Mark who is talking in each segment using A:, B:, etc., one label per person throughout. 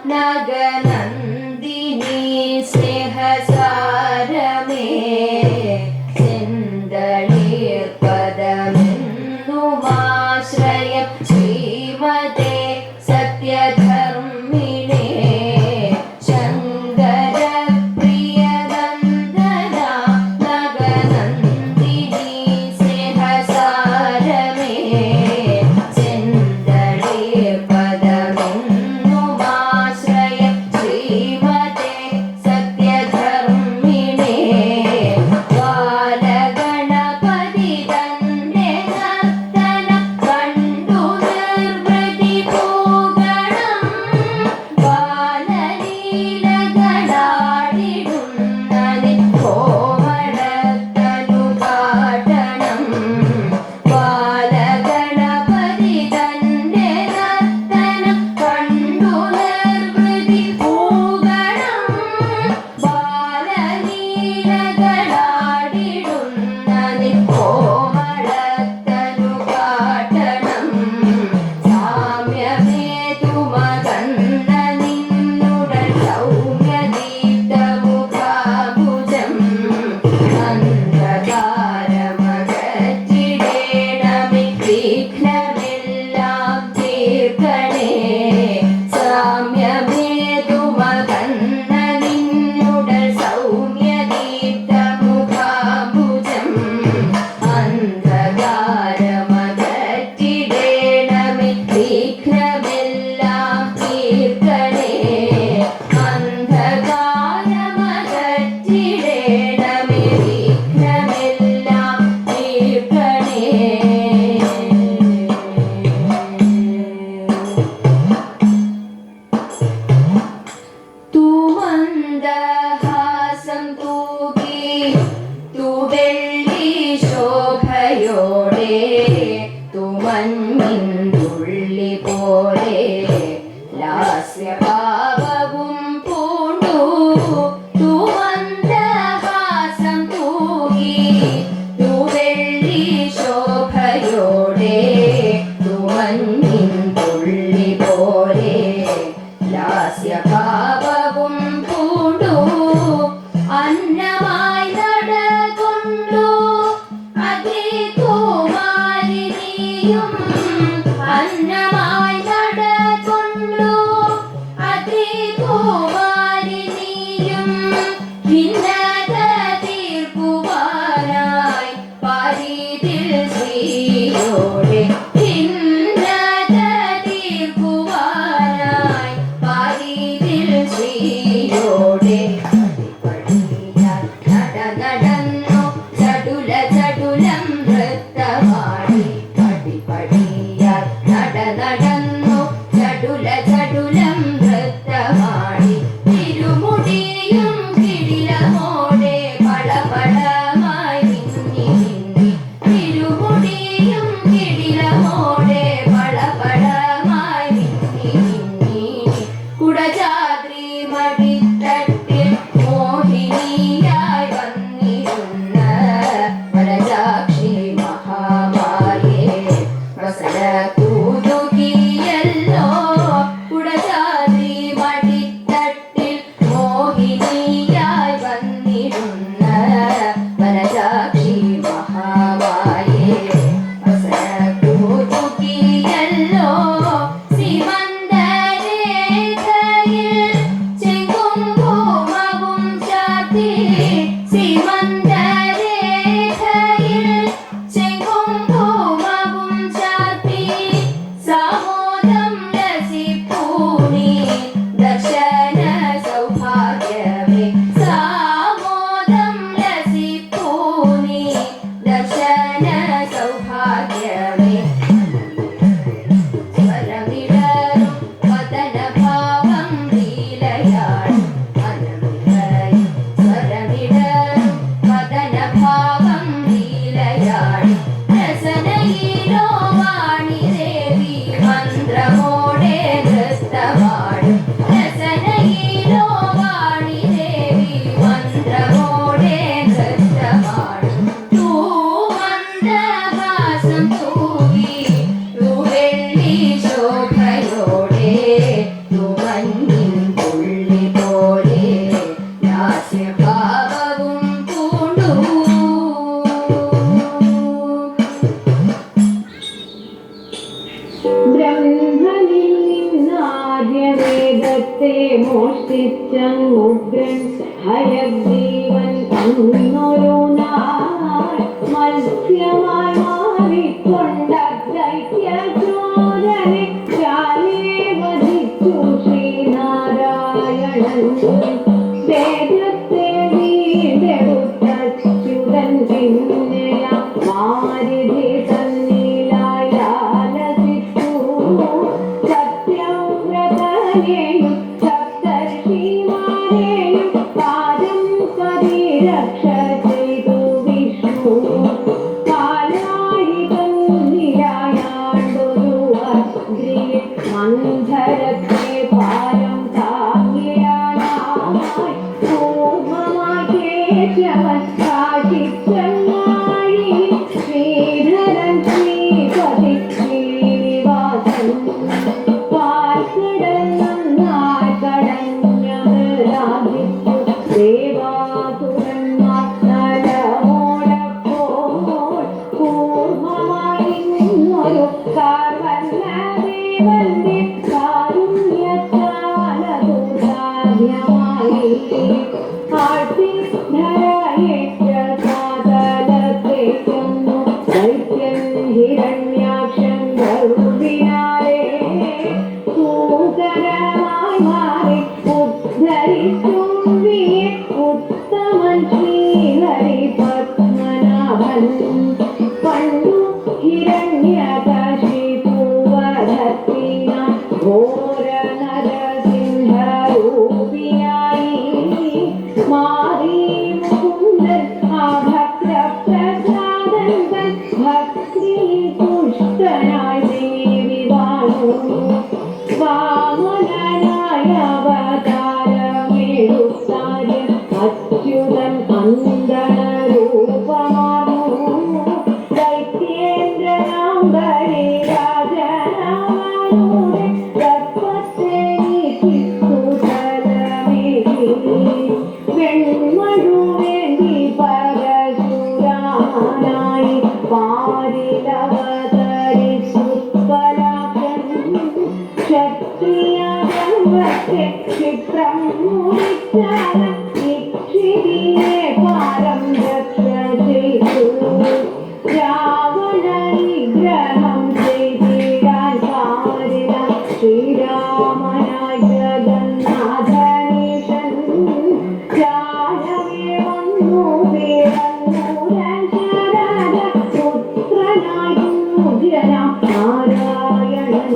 A: നഗനന്ദിനി സ്നേഹസാരമേ ചെന്തളീർപദമെന്നുമാശ്രയം ശ്രീമതേ സത്യധർമ്മിണേ ശങ്കരപ്രിയനന്ദന നഗനന്ദിനി സ്നേഹസാരമേ ചെന്തളീർപദമെന്നുമാശ്രയം ശ്രീമതേ സത്യധർമ്മിണേ ബാലഗണപതി തന്റെ നർത്തനം കണ്ടു നിർവൃതി പൂഗണം ബാലലീലകളാടിടുന്നതി കോമളത്തനു കാട്ടണം ബാലഗണപതി തന്റെ നർത്തനം കണ്ടു നിർവൃതി പൂഗണം ബാലലീലകളാടിടുന്നതി കോമളത്തനു കാട്ടണം സാമ്യമേതുമകന്ന നിന്നുടൻ സൗമ്യദീപ്തമുഖാഭുജം അന്ധകാരമകറ്റിടേണമേ വിഘ്നമെല്ലാം തീർക്കണേ സാമ്യമേതുമകന്ന നിന്നുടൻ സൗമ്യദീപ്തമുഖാഭുജം അന്ധകാരമകറ്റിടേണമേ വിഘ്നമെല്ലാം തീർക്കണേ അന്ധകാരമകറ്റിടേണമേ വിഘ്നമെല്ലാം തീർക്കണേ തൂമന്ദഹാസം തൂകി തൂവെള്ളി ശോഭയോടെ തുമഞ്ഞിന്തുള്ളി പോലെ ലാസ്യഭാവവും പൂണ്ടു തൂമന്ദഹാസം തൂകി തൂവെള്ളി ശോഭയോടെ തുമഞ്ഞിന്തുള്ളി പോലെ ലാസ്യഭാവവും പൂണ്ടു അന്നമായി നടകൊണ്ടു അതികുമാരിനിയും അന്നമായി നടകൊണ്ടു അതികുമാരിനിയും ഭിന്നത തീർക്കുവാനായി പരിതിൽ ശ്രീയോടെ ഭിന്നത തീർക്കുവാനായി പരിതിൽ
B: ആര്യവേദത്തെ മോഷ്ടിച്ചുഗ്രൻ ഹയഗ്രീവൻ അന്നൊരു നാൾ മത്സ്യമായി മാറിക്കൊണ്ട ദൈത്യചോരനെ ചാലേ വധിച്ചു ശ്രീനാരായണൻ വേദത്തെ വീണ്ടെടുത്തച്യുതൻ പിന്നെയ മാരുതി തന്നിലായാലസിച്ചു സത്യവ്രതനെയും സപ്തർഷിമാരെയും പാദം പരിരക്ഷ ചെയ്തു വിഷ്ണു കാലായി തന്നിലായാണ്ടൊരു അഗ്രിയെ മന്ധരത്തെ പാരം താങ്ങിടാനായി പൂർവമായി കേശവൻ കാശിച്ചങ്ങാഴി ശ്രീധരൻ ശ്രീപതി ശ്രീനിവാസൻ പാൽക്കടൽ നന്നായി കടഞ്ഞത് രാജിച്ചു ദേവാസുരന്മാർ നലമോടപ്പോൾ പൂർവമായി നിന്നൊരു കാർവല്ലദേവന്റെ കാരുണ്യത്താലതു സാധ്യമായി ആർത്തിധരയേറ്റ സാതലത്തേക്കൊന്നു ദൈത്യൻ ഹിരണ്യാക്ഷൻ ഗർഭിനാരെ സൂകരമായി മാറി ഉദ്ധരിച്ചുണ്ടിയെ ഉത്തമൻ ശ്രീഹരി പത്മനാഭൻ പണ്ടു ഹിരണ്യകശിപുവധത്തിനായി ഘോര നരസിംഹരൂപിയായി മാറി മുകുന്ദൻ ഭക്തപ്രസാദൻ ഭക്തി പുഷ്ടനായി ദേവി വാണു വാമനനായ അവതാരമെടുത്താര്യൻ അച്യുതൻ അന്തണരൂപമാർന്നു ദൈത്യേന്ദ്രനാം ബലിരാജനാമനൂടെ ഗർഭത്തെ നീക്കിച്ചു തലമേകി വെൺമഴുവേണ്ടി പരശുരാമനായി പാരിലവതരിച്ചു പരാക്രൻ ക്ഷത്രിയ ധർമ്മത്തെ ക്ഷിപ്രം മുടിച്ചാൽ ഇക്ഷിതിയെ പാരം രക്ഷ ചെയ്തു രാവണ നിഗ്രഹം ചെയ്തിടാൻ പാരില ശ്രീരാമനായി ജഗന്നാഥനീശൻ ജാലവേ വന്നു വീരന്നൂരശരദ പുത്രനായിരുന്നു നാരായണൻ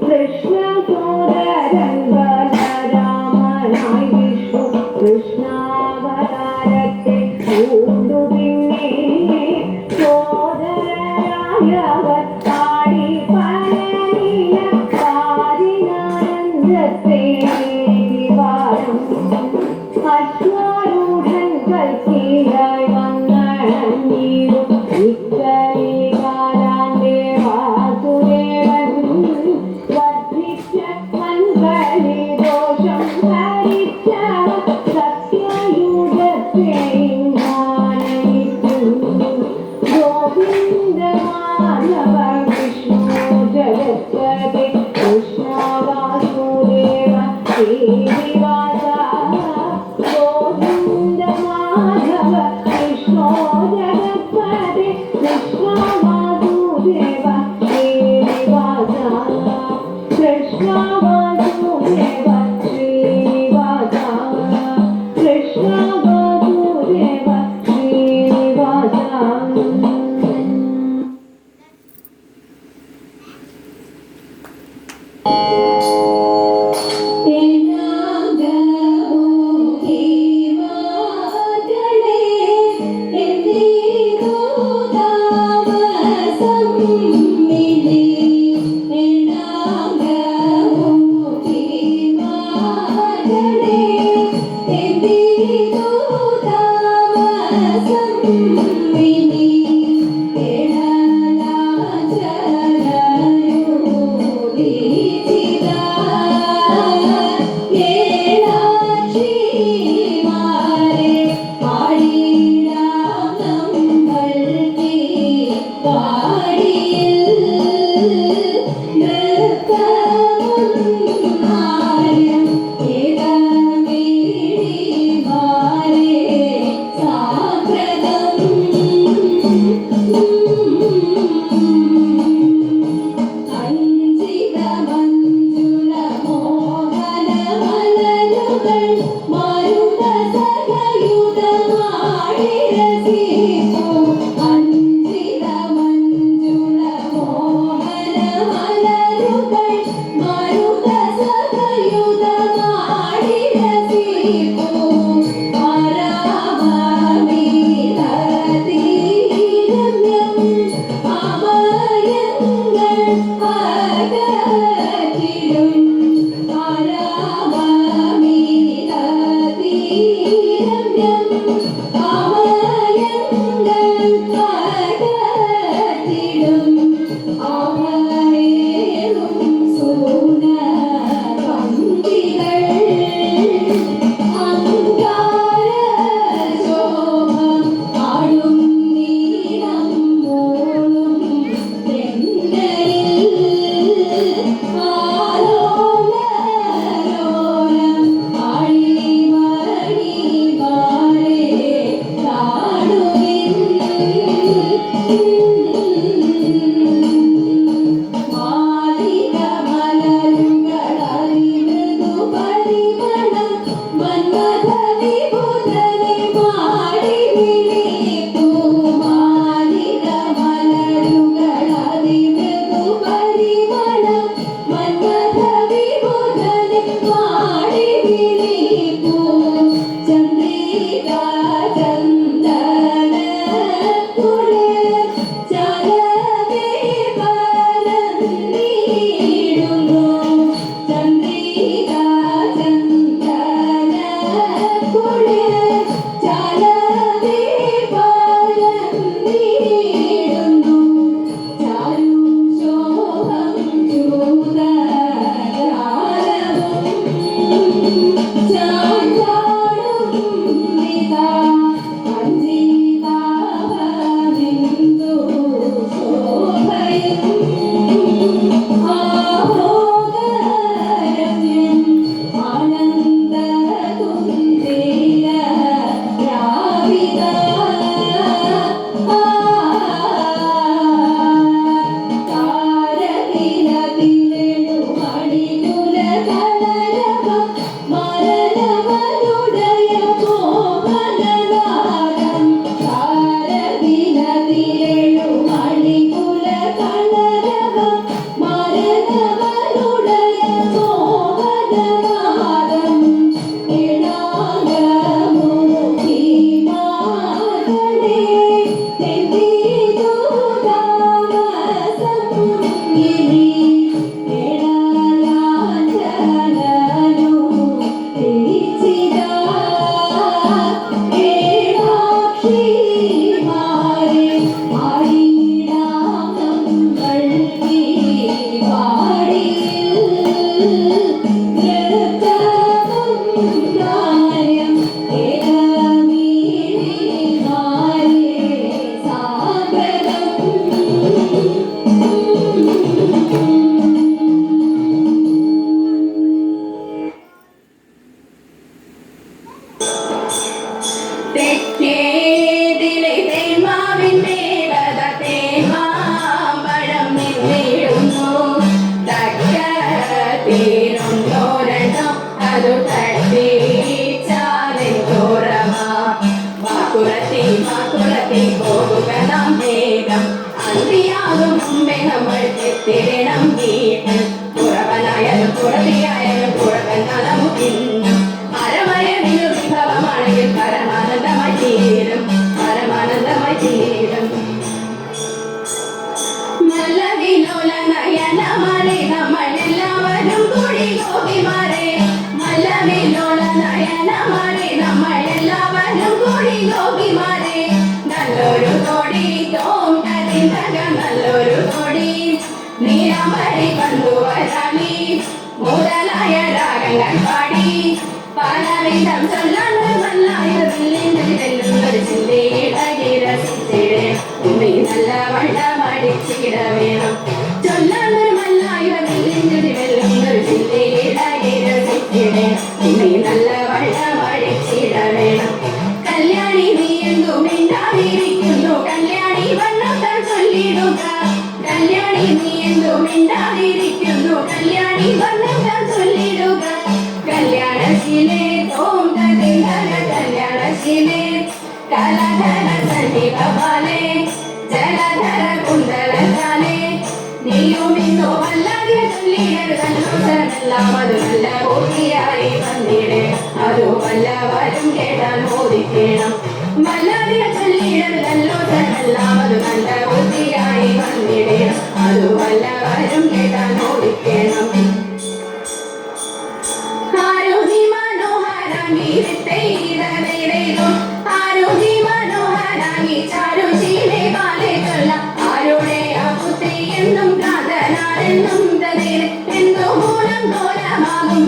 B: കൃഷ്ണ സോദരൻ ബലരാമനായി വിഷ്ണു കൃഷ്ണാവതാരത്തെ പൂണ്ടു പിന്നെ സോദരരായവർ പാടി പരനീല പാരിനാനന്ദത്തെ വിവാരം അശ്വാരൂഢൻ കൽക്കിയായി വന്നണഞ്ഞിരും ഇക്കലികാലാന്റെ വാസുദേവൻ വർദ്ധിച്ച മൻകലിദോഷം ഹരിച്ച സത്യയുഗത്തെ ഗോവിന്ദ മാധവ വിഷ്ണു ജഗത്പതി കൃഷ്ണ വാസുദേവ ശ്രീനിവാസ ഗോവിന്ദ മാധവ വിഷ്ണു ജഗത്പതി കൃഷ്ണ വാസുദേവ ശ്രീനിവാസ കൃഷ്ണ വാസുദേവ
A: പാടി പലവിധം ചൊല്ലാനൊരു മല്ലായൊരു ചിന്തയിടകി രസിച്ചിടേ ഉമ്മി നല്ല വണ്ണമടിച്ചിട വേണം ചൊല്ലാനൊരു മല്ലായൊരു ചിന്തയിടകി രസിച്ചിടേ ഉമ്മി നല്ല വണ്ണമടിച്ചിട വേണം കല്യാണി നീ എന്തു മിണ്ടാതിരിക്കുന്നു കല്യാണി വണ്ണത്താൻ ചൊല്ലിടുക കല്യാണി നീ എന്തു മിണ്ടാതിരിക്കുന്നു കല്യാണി വണ്ണത്താൻ ചൊല്ലിടുക കല്യാണശീലേ ഓം തതിധര കല്യാണശീലേ കലധര സന്നിഭവാലേ ജലധര കുണ്ടലജാലേ നീയും ഇന്നോ വല്ലാതെ ചൊല്ലിടരുതല്ലോ സരെല്ലാം അത് നല്ല പൂർത്തിയായി വന്നിടേ അതു വല്ലവരും കേട്ടാൽ മോദിക്കണം വല്ലാതെ ചൊല്ലിടരുതല്ലോ സരെല്ലാം അത് നല്ല പൂർത്തിയായി വന്നിടേ അതു വല്ലവരും കേട്ടാൽ മോദിക്കണം ആരോഹി മനോഹരാങ്ങി വിട്ടൈതോ ആരോഹി മനോഹരാങ്ങി ചാരുശീലേ പാലേ ചൊല്ല ആരുടെ ആ പുത്രി എന്നും കാതനാരെന്നും തതേ എന്തോ മൂലം കോലമാകും